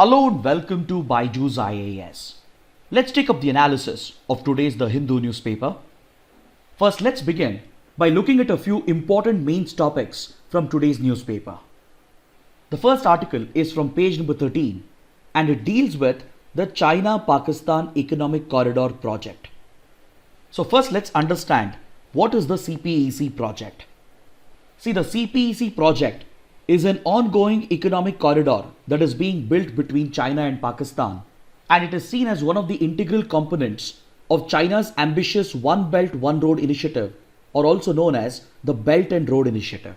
Hello and welcome to Byju's IAS. Let's take up the analysis of today's The Hindu newspaper. First, let's begin by looking at a few important main topics from today's newspaper. The first article is from page number 13 and it deals with the China-Pakistan Economic Corridor project. So first, let's understand what is the CPEC project. See, the CPEC project is an ongoing economic corridor that is being built between China and Pakistan, and it is seen as one of the integral components of China's ambitious One Belt One Road initiative, or also known as the Belt and Road Initiative.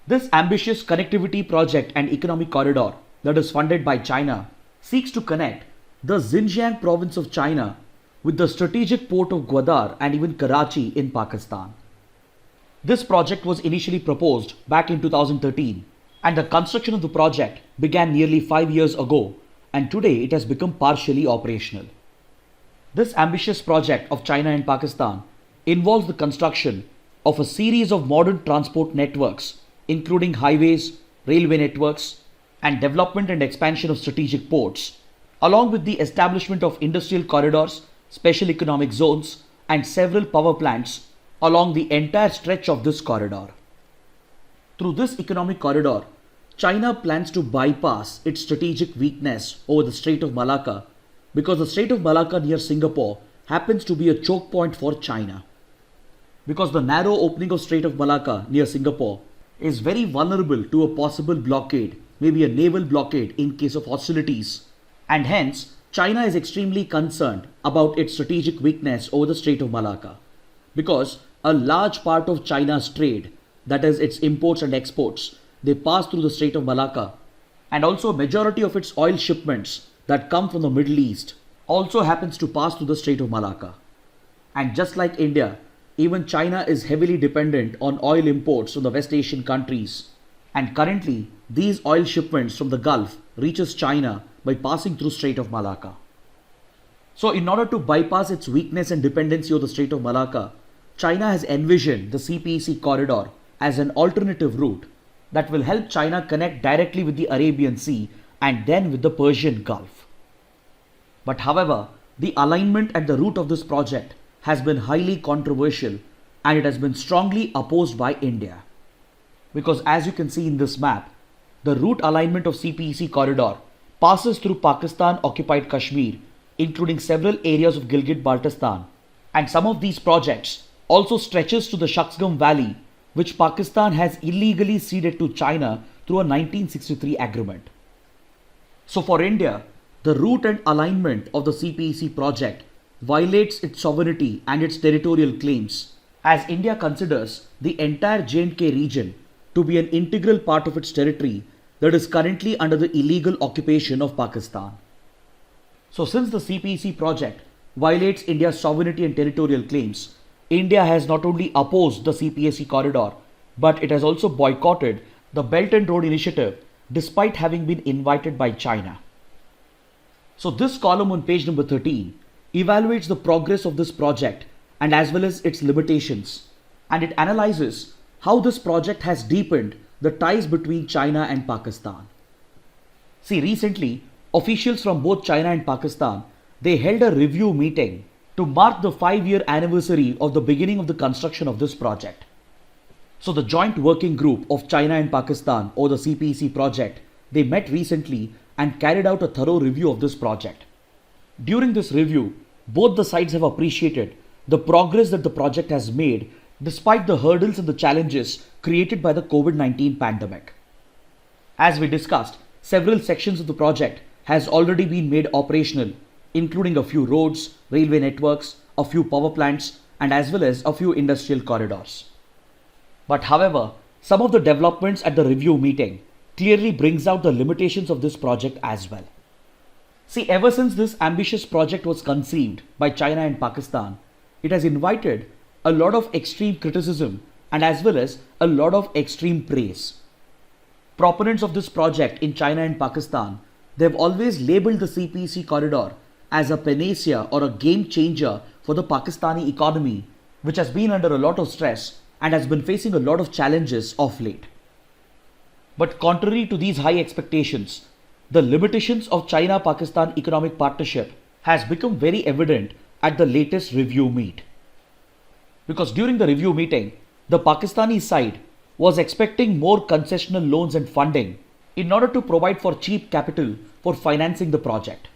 This ambitious connectivity project and economic corridor that is funded by China seeks to connect the Xinjiang province of China with the strategic port of Gwadar and even Karachi in Pakistan. This project was initially proposed back in 2013 and the construction of the project began nearly 5 years ago, and today it has become partially operational. This ambitious project of China and Pakistan involves the construction of a series of modern transport networks including highways, railway networks and development and expansion of strategic ports, along with the establishment of industrial corridors, special economic zones and several power plants along the entire stretch of this corridor. Through this economic corridor, China plans to bypass its strategic weakness over the Strait of Malacca because the Strait of Malacca near Singapore happens to be a choke point for China. Because the narrow opening of Strait of Malacca near Singapore is very vulnerable to a possible blockade, maybe a naval blockade in case of hostilities, and hence China is extremely concerned about its strategic weakness over the Strait of Malacca, because a large part of China's trade, that is its imports and exports, they pass through the Strait of Malacca, and also a majority of its oil shipments that come from the Middle East also happens to pass through the Strait of Malacca. And just like India, even China is heavily dependent on oil imports from the West Asian countries, and currently these oil shipments from the Gulf reaches China by passing through Strait of Malacca. So in order to bypass its weakness and dependency on the Strait of Malacca, China has envisioned the CPEC corridor as an alternative route that will help China connect directly with the Arabian Sea and then with the Persian Gulf. But however, the alignment at the root of this project has been highly controversial and it has been strongly opposed by India. Because as you can see in this map, the route alignment of CPEC corridor passes through Pakistan-occupied Kashmir, including several areas of Gilgit-Baltistan, and some of these projects also stretches to the Shaksgam Valley, which Pakistan has illegally ceded to China through a 1963 agreement. So for India, the route and alignment of the CPEC project violates its sovereignty and its territorial claims, as India considers the entire J&K region to be an integral part of its territory that is currently under the illegal occupation of Pakistan. So since the CPEC project violates India's sovereignty and territorial claims, India has not only opposed the CPEC corridor, but it has also boycotted the Belt and Road Initiative despite having been invited by China. So this column on page number 13 evaluates the progress of this project and as well as its limitations, and it analyzes how this project has deepened the ties between China and Pakistan. See, recently, officials from both China and Pakistan, they held a review meeting to mark the 5-year anniversary of the beginning of the construction of this project. So the joint working group of China and Pakistan or the CPEC project, they met recently and carried out a thorough review of this project. During this review, both the sides have appreciated the progress that the project has made despite the hurdles and the challenges created by the COVID-19 pandemic. As we discussed, several sections of the project has already been made operational, including a few roads, railway networks, a few power plants, and as well as a few industrial corridors. But however, some of the developments at the review meeting clearly brings out the limitations of this project as well. See, ever since this ambitious project was conceived by China and Pakistan, it has invited a lot of extreme criticism and as well as a lot of extreme praise. Proponents of this project in China and Pakistan, they have always labeled the CPEC corridor as a panacea or a game changer for the Pakistani economy, which has been under a lot of stress and has been facing a lot of challenges of late. But contrary to these high expectations, the limitations of China-Pakistan economic partnership has become very evident at the latest review meet. Because during the review meeting, the Pakistani side was expecting more concessional loans and funding in order to provide for cheap capital for financing the project.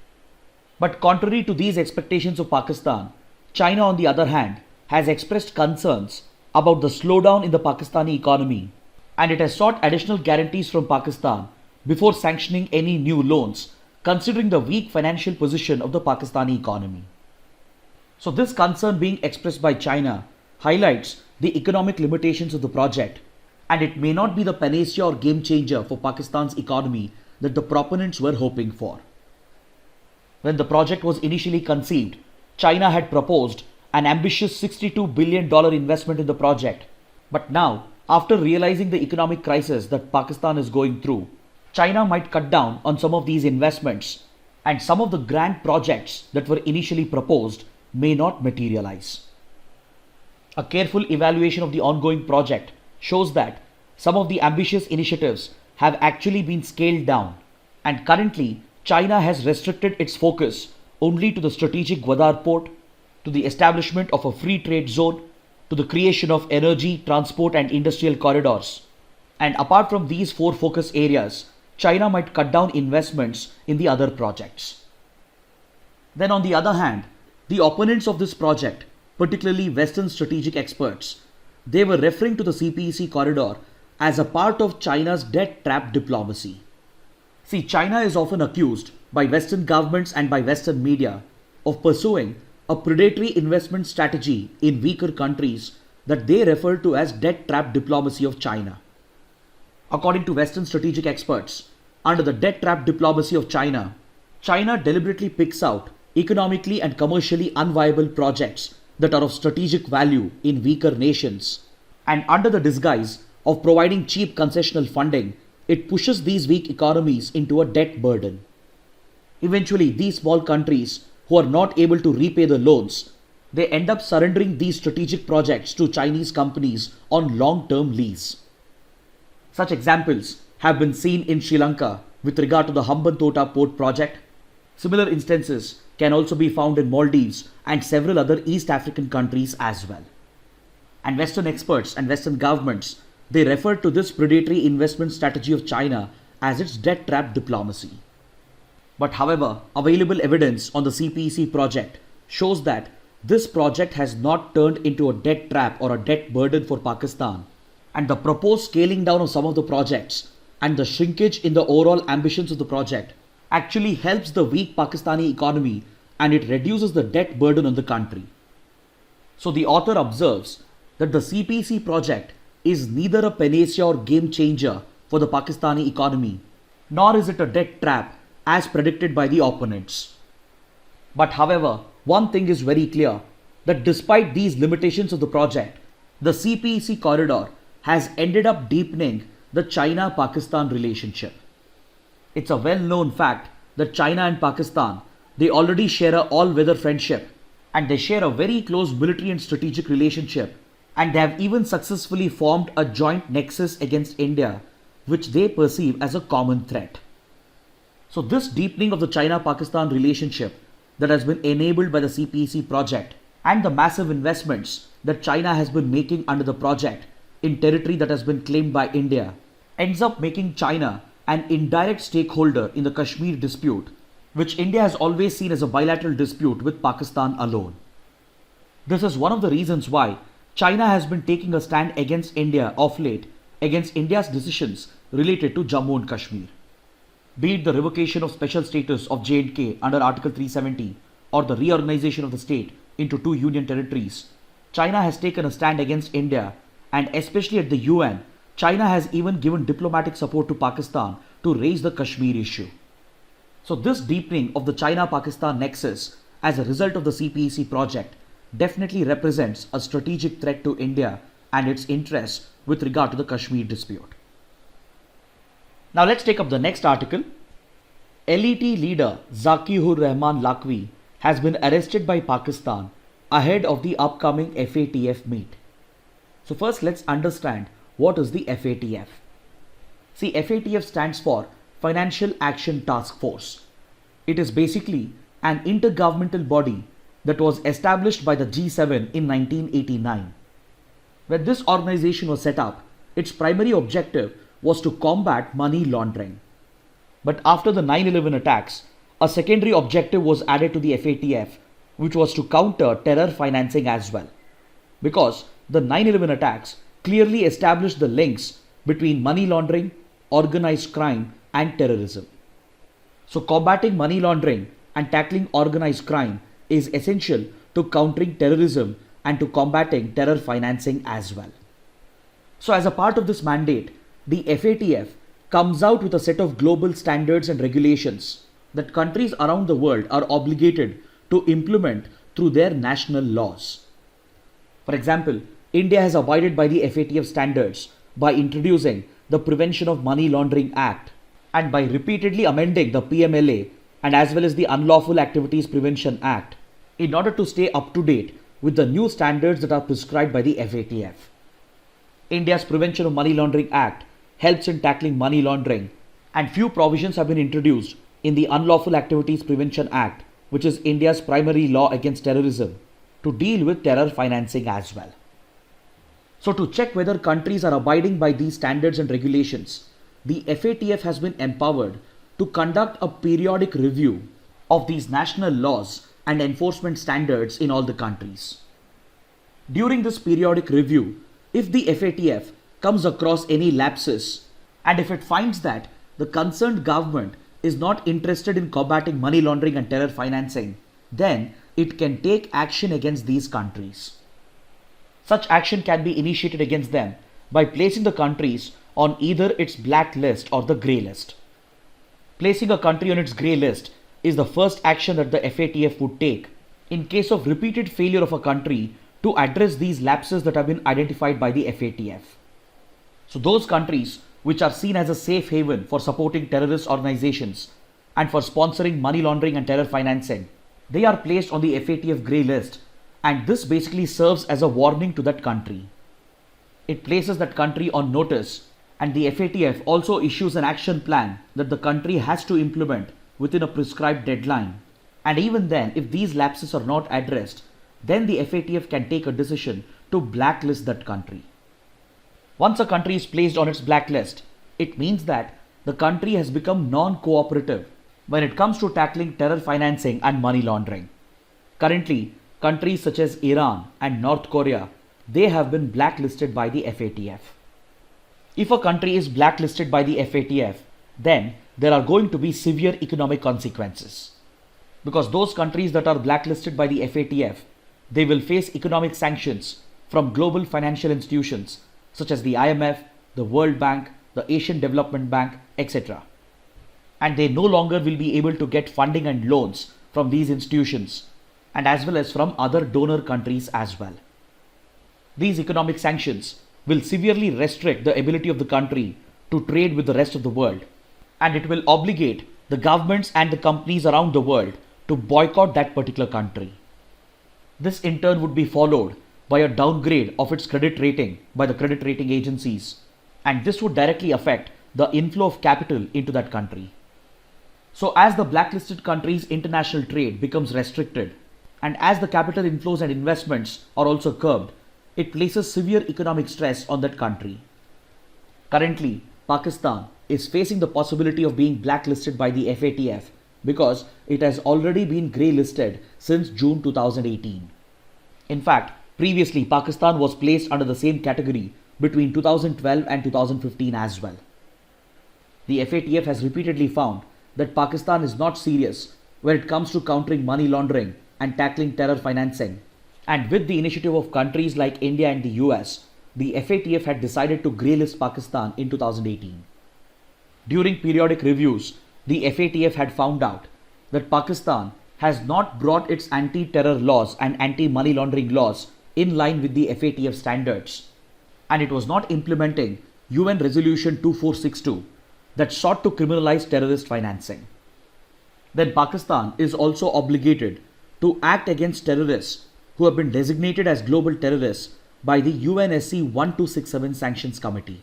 But contrary to these expectations of Pakistan, China on the other hand has expressed concerns about the slowdown in the Pakistani economy, and it has sought additional guarantees from Pakistan before sanctioning any new loans, considering the weak financial position of the Pakistani economy. So this concern being expressed by China highlights the economic limitations of the project, and it may not be the panacea or game changer for Pakistan's economy that the proponents were hoping for. When the project was initially conceived, China had proposed an ambitious $62 billion investment in the project. But now, after realizing the economic crisis that Pakistan is going through, China might cut down on some of these investments, and some of the grand projects that were initially proposed may not materialize. A careful evaluation of the ongoing project shows that some of the ambitious initiatives have actually been scaled down, and currently China has restricted its focus only to the strategic Gwadar port, to the establishment of a free trade zone, to the creation of energy, transport and industrial corridors. And apart from these four focus areas, China might cut down investments in the other projects. Then on the other hand, the opponents of this project, particularly Western strategic experts, they were referring to the CPEC corridor as a part of China's debt trap diplomacy. See, China is often accused by Western governments and by Western media of pursuing a predatory investment strategy in weaker countries that they refer to as debt trap diplomacy of China. According to Western strategic experts, under the debt trap diplomacy of China, China deliberately picks out economically and commercially unviable projects that are of strategic value in weaker nations, and under the disguise of providing cheap concessional funding, it pushes these weak economies into a debt burden. Eventually, these small countries who are not able to repay the loans, they end up surrendering these strategic projects to Chinese companies on long-term lease. Such examples have been seen in Sri Lanka with regard to the Hambantota port project. Similar instances can also be found in Maldives and several other East African countries as well. And Western experts and Western governments, they refer to this predatory investment strategy of China as its debt trap diplomacy. But however, available evidence on the CPEC project shows that this project has not turned into a debt trap or a debt burden for Pakistan, and the proposed scaling down of some of the projects and the shrinkage in the overall ambitions of the project actually helps the weak Pakistani economy, and it reduces the debt burden on the country. So the author observes that the CPEC project is neither a panacea or game changer for the Pakistani economy, nor is it a debt trap as predicted by the opponents. But however, one thing is very clear, that despite these limitations of the project, the CPEC corridor has ended up deepening the China-Pakistan relationship. It's a well-known fact that China and Pakistan, they already share an all-weather friendship, and they share a very close military and strategic relationship, and they have even successfully formed a joint nexus against India, which they perceive as a common threat. So this deepening of the China-Pakistan relationship that has been enabled by the CPEC project and the massive investments that China has been making under the project in territory that has been claimed by India ends up making China an indirect stakeholder in the Kashmir dispute, which India has always seen as a bilateral dispute with Pakistan alone. This is one of the reasons why China has been taking a stand against India of late, against India's decisions related to Jammu and Kashmir. Be it the revocation of special status of J&K under Article 370 or the reorganization of the state into two union territories, China has taken a stand against India, and especially at the UN, China has even given diplomatic support to Pakistan to raise the Kashmir issue. So this deepening of the China-Pakistan nexus as a result of the CPEC project definitely represents a strategic threat to India and its interests with regard to the Kashmir dispute. Now let's take up the next article. LET leader Zakir Rahman Lakwi has been arrested by Pakistan ahead of the upcoming FATF meet. So first let's understand what is the FATF. See, FATF stands for Financial Action Task Force. It is basically an intergovernmental body that was established by the G7 in 1989. When this organization was set up, its primary objective was to combat money laundering. But after the 9/11 attacks, a secondary objective was added to the FATF, which was to counter terror financing as well. Because the 9/11 attacks clearly established the links between money laundering, organized crime, and terrorism. So, combating money laundering and tackling organized crime is essential to countering terrorism and to combating terror financing as well. So, as a part of this mandate, the FATF comes out with a set of global standards and regulations that countries around the world are obligated to implement through their national laws. For example, India has abided by the FATF standards by introducing the Prevention of Money Laundering Act and by repeatedly amending the PMLA and as well as the Unlawful Activities Prevention Act in order to stay up to date with the new standards that are prescribed by the FATF. India's Prevention of Money Laundering Act helps in tackling money laundering, and few provisions have been introduced in the Unlawful Activities Prevention Act, which is India's primary law against terrorism, to deal with terror financing as well. So, to check whether countries are abiding by these standards and regulations, the FATF has been empowered to conduct a periodic review of these national laws and enforcement standards in all the countries. During this periodic review, if the FATF comes across any lapses and if it finds that the concerned government is not interested in combating money laundering and terror financing, then it can take action against these countries. Such action can be initiated against them by placing the countries on either its black list or the grey list. Placing a country on its grey list is the first action that the FATF would take in case of repeated failure of a country to address these lapses that have been identified by the FATF. So those countries which are seen as a safe haven for supporting terrorist organizations and for sponsoring money laundering and terror financing, they are placed on the FATF grey list, and this basically serves as a warning to that country. It places that country on notice, and the FATF also issues an action plan that the country has to implement within a prescribed deadline. And even then, if these lapses are not addressed, then the FATF can take a decision to blacklist that country. Once a country is placed on its blacklist, it means that the country has become non-cooperative when it comes to tackling terror financing and money laundering. Currently, countries such as Iran and North Korea, they have been blacklisted by the FATF. If a country is blacklisted by the FATF, then there are going to be severe economic consequences. Because those countries that are blacklisted by the FATF, they will face economic sanctions from global financial institutions such as the IMF, the World Bank, the Asian Development Bank, etc. And they no longer will be able to get funding and loans from these institutions, and as well as from other donor countries as well. These economic sanctions will severely restrict the ability of the country to trade with the rest of the world, and it will obligate the governments and the companies around the world to boycott that particular country. This in turn would be followed by a downgrade of its credit rating by the credit rating agencies, and this would directly affect the inflow of capital into that country. So as the blacklisted country's international trade becomes restricted, and as the capital inflows and investments are also curbed, it places severe economic stress on that country. Currently, Pakistan is facing the possibility of being blacklisted by the FATF because it has already been grey listed since June 2018. In fact, previously Pakistan was placed under the same category between 2012 and 2015 as well. The FATF has repeatedly found that Pakistan is not serious when it comes to countering money laundering and tackling terror financing. And with the initiative of countries like India and the US, the FATF had decided to grey list Pakistan in 2018. During periodic reviews, the FATF had found out that Pakistan has not brought its anti-terror laws and anti-money laundering laws in line with the FATF standards, and it was not implementing UN Resolution 2462 that sought to criminalize terrorist financing. Then Pakistan is also obligated to act against terrorists who have been designated as global terrorists by the UNSC 1267 Sanctions Committee.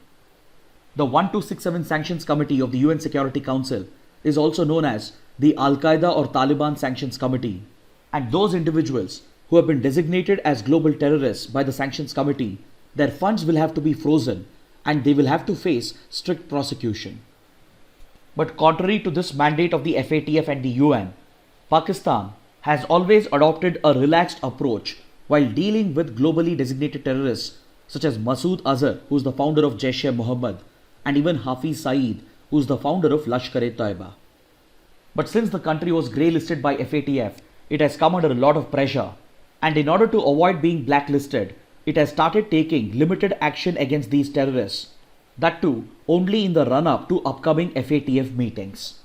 The 1267 Sanctions Committee of the UN Security Council is also known as the Al-Qaeda or Taliban Sanctions Committee. And those individuals who have been designated as global terrorists by the Sanctions Committee, their funds will have to be frozen and they will have to face strict prosecution. But contrary to this mandate of the FATF and the UN, Pakistan has always adopted a relaxed approach while dealing with globally designated terrorists such as Masood Azhar, who is the founder of Jaish-e-Mohammed, and even Hafiz Saeed, who is the founder of Lashkar-e-Taiba. But since the country was grey-listed by FATF, it has come under a lot of pressure, and in order to avoid being blacklisted, it has started taking limited action against these terrorists. That too, only in the run-up to upcoming FATF meetings.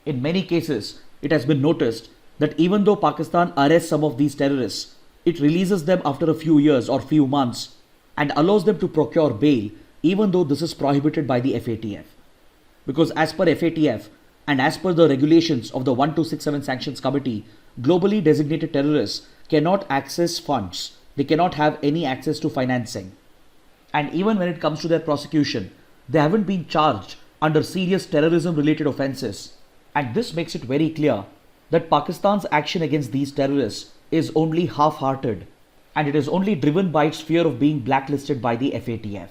In many cases, it has been noticed that even though Pakistan arrests some of these terrorists, it releases them after a few years or few months and allows them to procure bail even though this is prohibited by the FATF. Because as per FATF and as per the regulations of the 1267 Sanctions Committee, globally designated terrorists cannot access funds. They cannot have any access to financing. And even when it comes to their prosecution, they haven't been charged under serious terrorism related offences. And this makes it very clear that Pakistan's action against these terrorists is only half-hearted and it is only driven by its fear of being blacklisted by the FATF.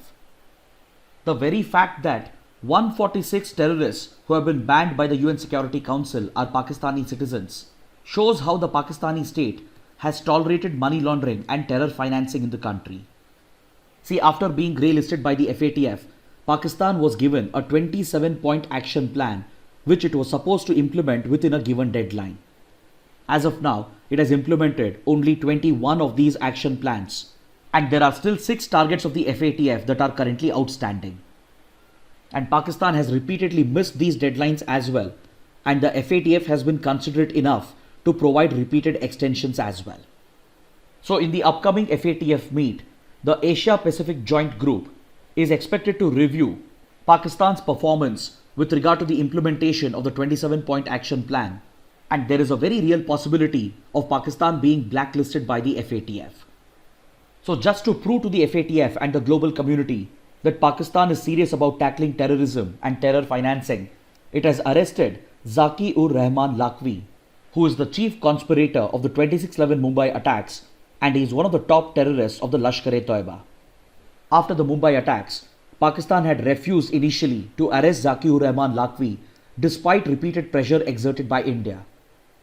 The very fact that 146 terrorists who have been banned by the UN Security Council are Pakistani citizens shows how the Pakistani state has tolerated money laundering and terror financing in the country. See, after being grey-listed by the FATF, Pakistan was given a 27-point action plan which it was supposed to implement within a given deadline. As of now, it has implemented only 21 of these action plans, and there are still 6 targets of the FATF that are currently outstanding. And Pakistan has repeatedly missed these deadlines as well, and the FATF has been considerate enough to provide repeated extensions as well. So in the upcoming FATF meet, the Asia Pacific Joint Group is expected to review Pakistan's performance with regard to the implementation of the 27-point action plan, and there is a very real possibility of Pakistan being blacklisted by the FATF. So just to prove to the FATF and the global community that Pakistan is serious about tackling terrorism and terror financing, it has arrested Zaki-ur-Rahman Lakvi, who is the chief conspirator of the 26/11 Mumbai attacks, and he is one of the top terrorists of the Lashkar-e-Taiba. After the Mumbai attacks, Pakistan had refused initially to arrest Zaki-ur-Rahman Lakvi despite repeated pressure exerted by India.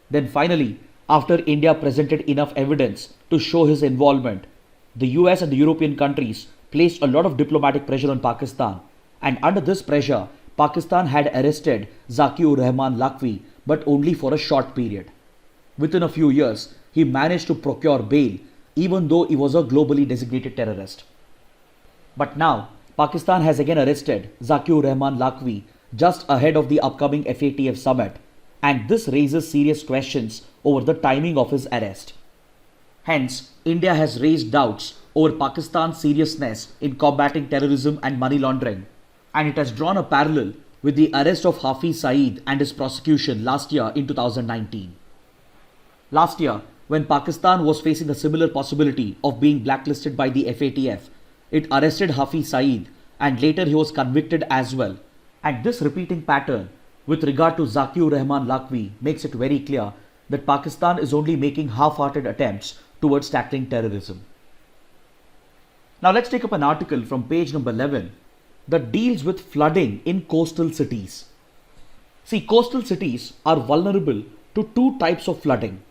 Then finally, after India presented enough evidence to show his involvement, the US and the European countries placed a lot of diplomatic pressure on Pakistan, and under this pressure, Pakistan had arrested Zaki-ur-Rahman Lakvi, but only for a short period. Within a few years, he managed to procure bail even though he was a globally designated terrorist. But now, Pakistan has again arrested Zaki-ur-Rahman Lakvi just ahead of the upcoming FATF summit, and this raises serious questions over the timing of his arrest. Hence, India has raised doubts over Pakistan's seriousness in combating terrorism and money laundering, and it has drawn a parallel with the arrest of Hafiz Saeed and his prosecution last year in 2019. Last year, when Pakistan was facing a similar possibility of being blacklisted by the FATF, it arrested Hafiz Saeed and later he was convicted as well. And this repeating pattern with regard to Zaki-ur-Rahman Lakvi makes it very clear that Pakistan is only making half-hearted attempts towards tackling terrorism. Now let's take up an article from page number 11 that deals with flooding in coastal cities. See, coastal cities are vulnerable to 2 types of flooding.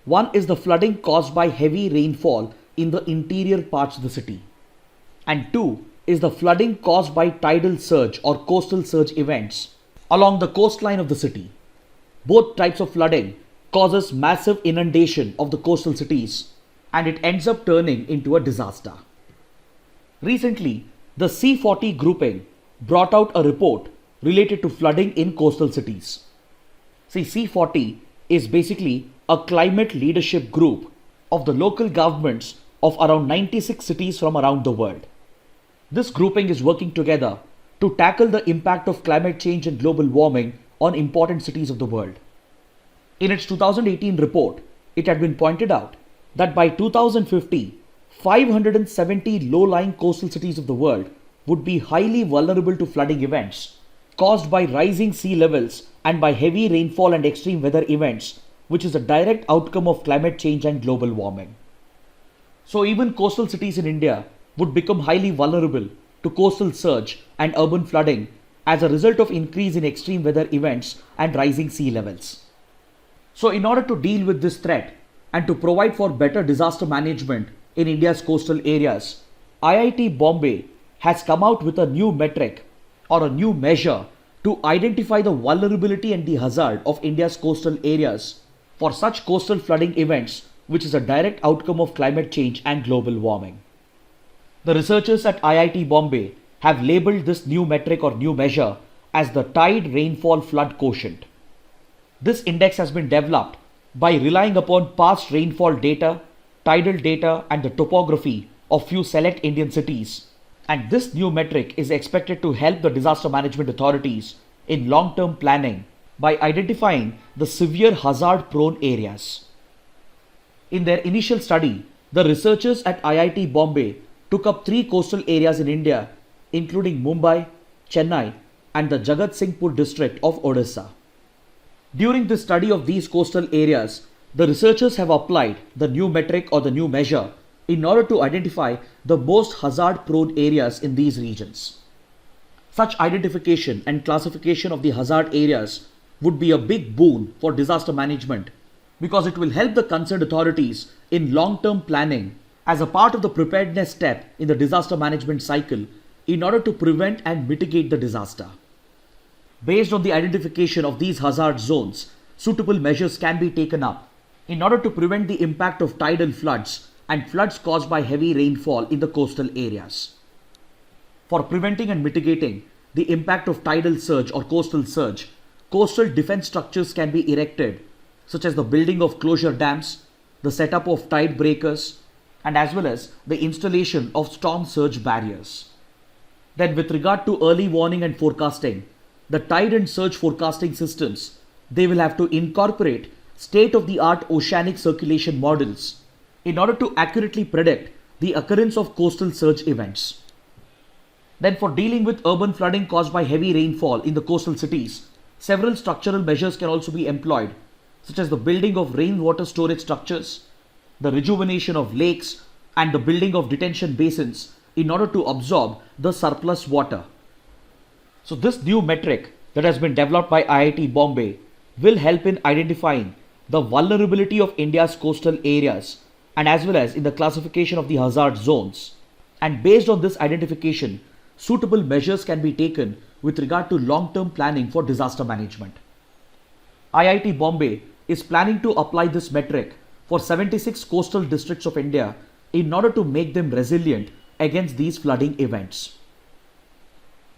One is the flooding caused by heavy rainfall in the interior parts of the city. And 2 is the flooding caused by tidal surge or coastal surge events along the coastline of the city. Both types of flooding causes massive inundation of the coastal cities, and it ends up turning into a disaster. Recently, the C40 grouping brought out a report related to flooding in coastal cities. See, C40 is basically a climate leadership group of the local governments of around 96 cities from around the world. This grouping is working together to tackle the impact of climate change and global warming on important cities of the world. In its 2018 report, it had been pointed out that by 2050, 570 low-lying coastal cities of the world would be highly vulnerable to flooding events caused by rising sea levels and by heavy rainfall and extreme weather events, which is a direct outcome of climate change and global warming. So even coastal cities in India would become highly vulnerable to coastal surge and urban flooding as a result of increase in extreme weather events and rising sea levels. So in order to deal with this threat and to provide for better disaster management in India's coastal areas, IIT Bombay has come out with a new metric or a new measure to identify the vulnerability and the hazard of India's coastal areas for such coastal flooding events, which is a direct outcome of climate change and global warming. The researchers at IIT Bombay have labeled this new metric or new measure as the Tide Rainfall Flood Quotient. This index has been developed by relying upon past rainfall data, tidal data, and the topography of few select Indian cities. And this new metric is expected to help the disaster management authorities in long-term planning by identifying the severe hazard-prone areas. In their initial study, the researchers at IIT Bombay took up 3 coastal areas in India, including Mumbai, Chennai, and the Jagatsinghpur district of Odisha. During the study of these coastal areas, the researchers have applied the new metric or the new measure in order to identify the most hazard-prone areas in these regions. Such identification and classification of the hazard areas would be a big boon for disaster management because it will help the concerned authorities in long-term planning as a part of the preparedness step in the disaster management cycle in order to prevent and mitigate the disaster. Based on the identification of these hazard zones, suitable measures can be taken up in order to prevent the impact of tidal floods and floods caused by heavy rainfall in the coastal areas. For preventing and mitigating the impact of tidal surge or coastal surge, coastal defense structures can be erected, such as the building of closure dams, the setup of tide breakers, and as well as the installation of storm surge barriers. Then with regard to early warning and forecasting, the tide and surge forecasting systems, they will have to incorporate state-of-the-art oceanic circulation models in order to accurately predict the occurrence of coastal surge events. Then for dealing with urban flooding caused by heavy rainfall in the coastal cities, several structural measures can also be employed, such as the building of rainwater storage structures, the rejuvenation of lakes, and the building of detention basins in order to absorb the surplus water. So this new metric that has been developed by IIT Bombay will help in identifying the vulnerability of India's coastal areas and as well as in the classification of the hazard zones. And based on this identification, suitable measures can be taken with regard to long-term planning for disaster management. IIT Bombay is planning to apply this metric for 76 coastal districts of India in order to make them resilient against these flooding events.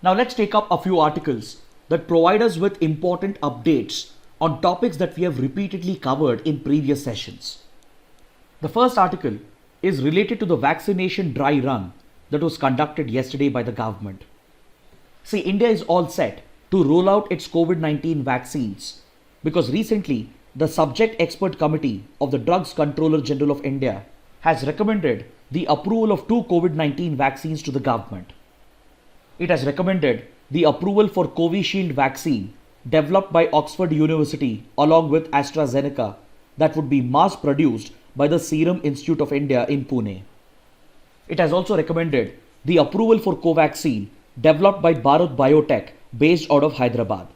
Now let's take up a few articles that provide us with important updates on topics that we have repeatedly covered in previous sessions. The first article is related to the vaccination dry run that was conducted yesterday by the government. See, India is all set to roll out its COVID-19 vaccines because recently the Subject Expert Committee of the Drugs Controller General of India has recommended the approval of 2 COVID-19 vaccines to the government. It has recommended the approval for Covishield vaccine developed by Oxford University along with AstraZeneca that would be mass produced by the Serum Institute of India in Pune. It has also recommended the approval for Covaxin developed by Bharat Biotech based out of Hyderabad.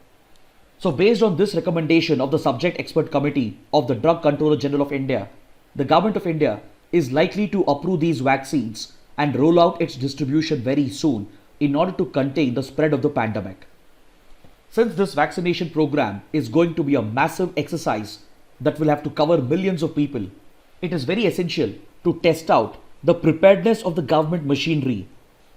So based on this recommendation of the Subject Expert Committee of the Drug Controller General of India, the Government of India is likely to approve these vaccines and roll out its distribution very soon in order to contain the spread of the pandemic. Since this vaccination program is going to be a massive exercise that will have to cover millions of people, it is very essential to test out the preparedness of the government machinery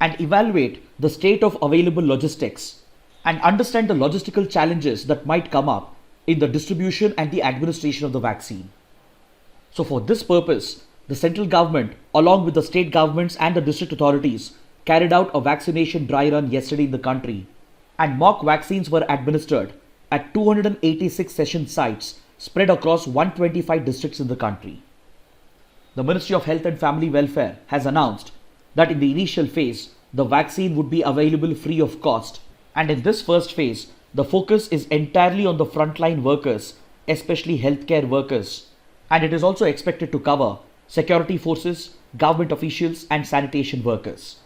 and evaluate the state of available logistics and understand the logistical challenges that might come up in the distribution and the administration of the vaccine. So for this purpose, the central government along with the state governments and the district authorities carried out a vaccination dry run yesterday in the country, and mock vaccines were administered at 286 session sites spread across 125 districts in the country. The Ministry of Health and Family Welfare has announced that in the initial phase, the vaccine would be available free of cost. And in this first phase, the focus is entirely on the frontline workers, especially healthcare workers. And it is also expected to cover security forces, government officials, and sanitation workers.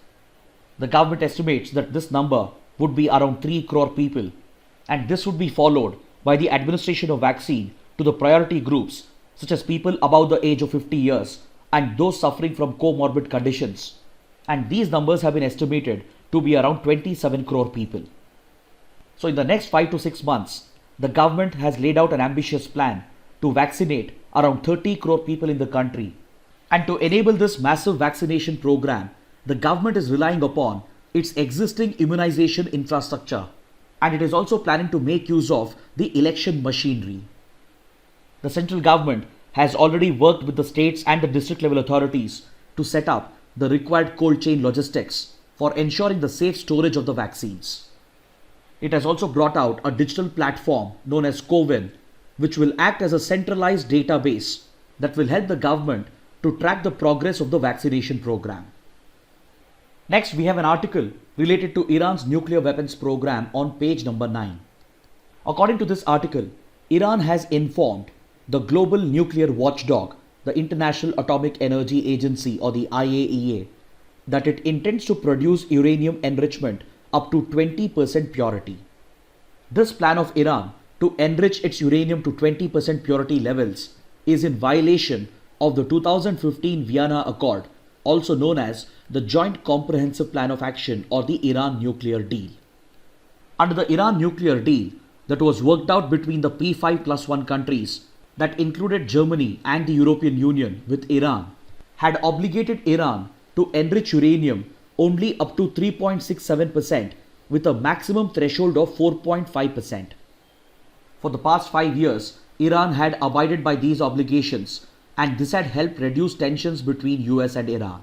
The government estimates that this number would be around 3 crore people, and this would be followed by the administration of vaccine to the priority groups such as people above the age of 50 years and those suffering from comorbid conditions. And these numbers have been estimated to be around 27 crore people. So in the next 5 to 6 months, the government has laid out an ambitious plan to vaccinate around 30 crore people in the country. And to enable this massive vaccination program, the government is relying upon its existing immunization infrastructure, and it is also planning to make use of the election machinery. The central government has already worked with the states and the district level authorities to set up the required cold chain logistics for ensuring the safe storage of the vaccines. It has also brought out a digital platform known as CoWIN, which will act as a centralized database that will help the government to track the progress of the vaccination program. Next, we have an article related to Iran's nuclear weapons program on page number 9. According to this article, Iran has informed the global nuclear watchdog, the International Atomic Energy Agency or the IAEA, that it intends to produce uranium enrichment up to 20% purity. This plan of Iran to enrich its uranium to 20% purity levels is in violation of the 2015 Vienna Accord, also known as the Joint Comprehensive Plan of Action or the Iran Nuclear Deal. Under the Iran Nuclear Deal that was worked out between the P5+1 countries that included Germany and the European Union with Iran, had obligated Iran to enrich uranium only up to 3.67% with a maximum threshold of 4.5%. For the past 5 years, Iran had abided by these obligations, and this had helped reduce tensions between US and Iran.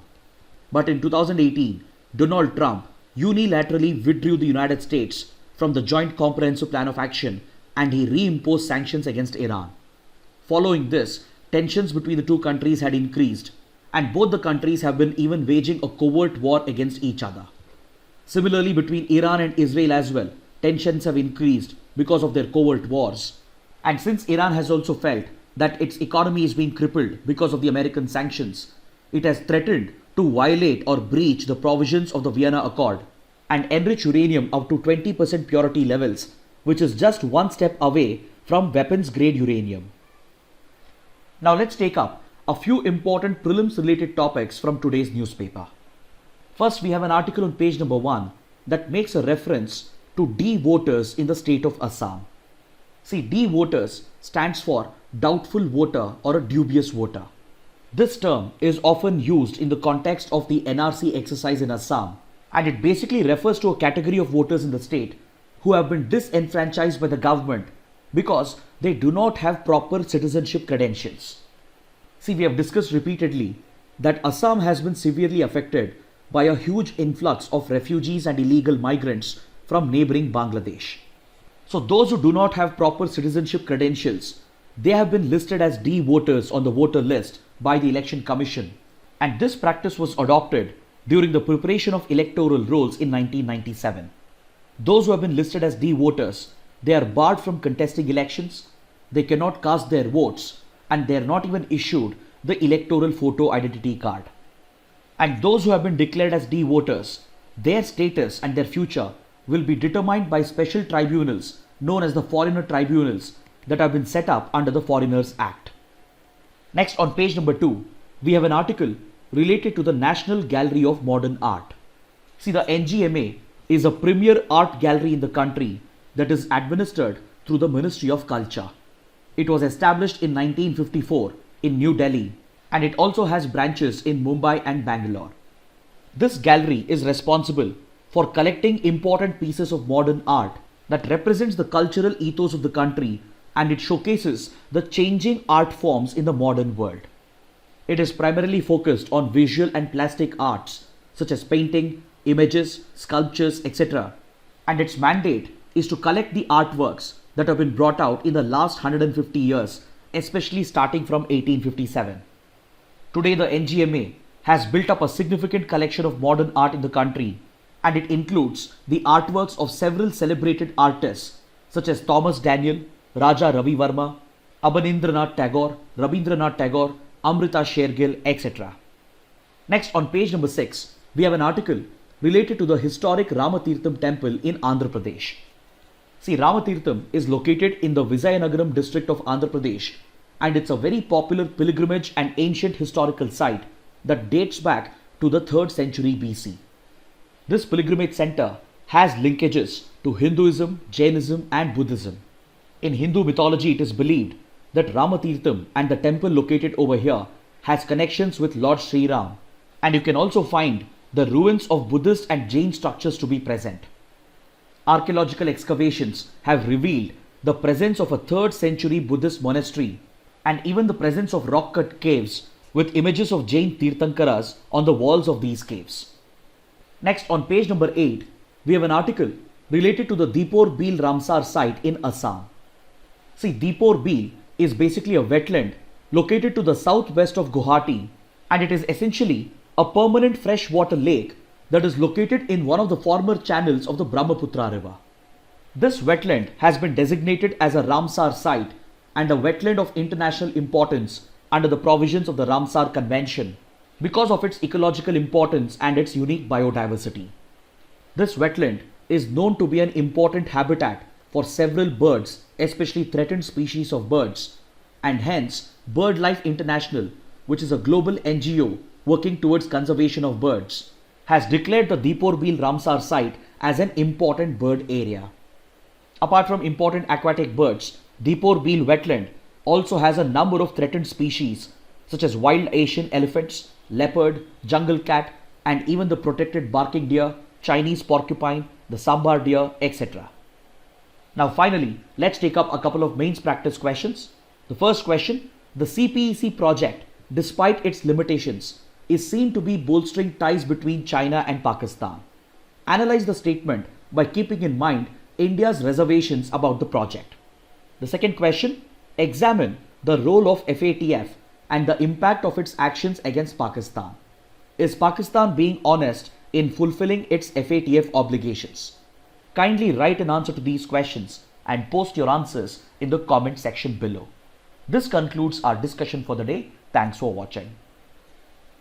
But in 2018, Donald Trump unilaterally withdrew the United States from the Joint Comprehensive Plan of Action, and he reimposed sanctions against Iran. Following this, tensions between the two countries had increased, and both the countries have been even waging a covert war against each other. Similarly, between Iran and Israel as well, tensions have increased because of their covert wars. And since Iran has also felt that its economy is being crippled because of the American sanctions, it has threatened to violate or breach the provisions of the Vienna Accord and enrich uranium up to 20% purity levels, which is just one step away from weapons-grade uranium. Now let's take up a few important prelims-related topics from today's newspaper. First, we have an article on page number 1 that makes a reference to D-voters in the state of Assam. See, D-voters stands for doubtful voter or a dubious voter. This term is often used in the context of the NRC exercise in Assam, and it basically refers to a category of voters in the state who have been disenfranchised by the government because they do not have proper citizenship credentials. See, we have discussed repeatedly that Assam has been severely affected by a huge influx of refugees and illegal migrants from neighboring Bangladesh. So those who do not have proper citizenship credentials, they have been listed as D-voters on the voter list by the Election Commission, and this practice was adopted during the preparation of electoral rolls in 1997. Those who have been listed as D-voters, they are barred from contesting elections, they cannot cast their votes, and they are not even issued the electoral photo identity card. And those who have been declared as D-voters, their status and their future will be determined by special tribunals known as the foreigner tribunals that have been set up under the Foreigners Act. Next, on page number 2, we have an article related to the National Gallery of Modern Art. See, the NGMA is a premier art gallery in the country that is administered through the Ministry of Culture. It was established in 1954 in New Delhi, and it also has branches in Mumbai and Bangalore. This gallery is responsible for collecting important pieces of modern art that represents the cultural ethos of the country, and it showcases the changing art forms in the modern world. It is primarily focused on visual and plastic arts such as painting, images, sculptures, etc. And its mandate is to collect the artworks that have been brought out in the last 150 years, especially starting from 1857. Today, the NGMA has built up a significant collection of modern art in the country, and it includes the artworks of several celebrated artists such as Thomas Daniel, Raja Ravi Verma, Abanindranath Tagore, Rabindranath Tagore, Amrita Shergill, etc. Next, on page number 6, we have an article related to the historic Ramatirtham temple in Andhra Pradesh. See, Ramatirtham is located in the Vizianagaram district of Andhra Pradesh, and it's a very popular pilgrimage and ancient historical site that dates back to the 3rd century BC. This pilgrimage center has linkages to Hinduism, Jainism and Buddhism. In Hindu mythology, it is believed that Ramatirtham and the temple located over here has connections with Lord Sri Ram, and you can also find the ruins of Buddhist and Jain structures to be present. Archaeological excavations have revealed the presence of a 3rd century Buddhist monastery and even the presence of rock-cut caves with images of Jain Tirthankaras on the walls of these caves. Next, on page number 8, we have an article related to the Deepor Beel Ramsar site in Assam. See, Deepor Beel is basically a wetland located to the southwest of Guwahati, and it is essentially a permanent freshwater lake that is located in one of the former channels of the Brahmaputra river. This wetland has been designated as a Ramsar site and a wetland of international importance under the provisions of the Ramsar Convention because of its ecological importance and its unique biodiversity. This wetland is known to be an important habitat for several birds, especially threatened species of birds, and hence BirdLife International, which is a global NGO working towards conservation of birds, has declared the Deepor Beel Ramsar site as an important bird area. Apart from important aquatic birds, Deepor Beel wetland also has a number of threatened species such as wild Asian elephants, leopard, jungle cat, and even the protected barking deer, Chinese porcupine, the sambar deer, etc. Now finally, let's take up a couple of mains practice questions. The first question, the CPEC project, despite its limitations, is seen to be bolstering ties between China and Pakistan. Analyze the statement by keeping in mind India's reservations about the project. The second question, examine the role of FATF and the impact of its actions against Pakistan. Is Pakistan being honest in fulfilling its FATF obligations? Kindly write an answer to these questions and post your answers in the comment section below. This concludes our discussion for the day. Thanks for watching.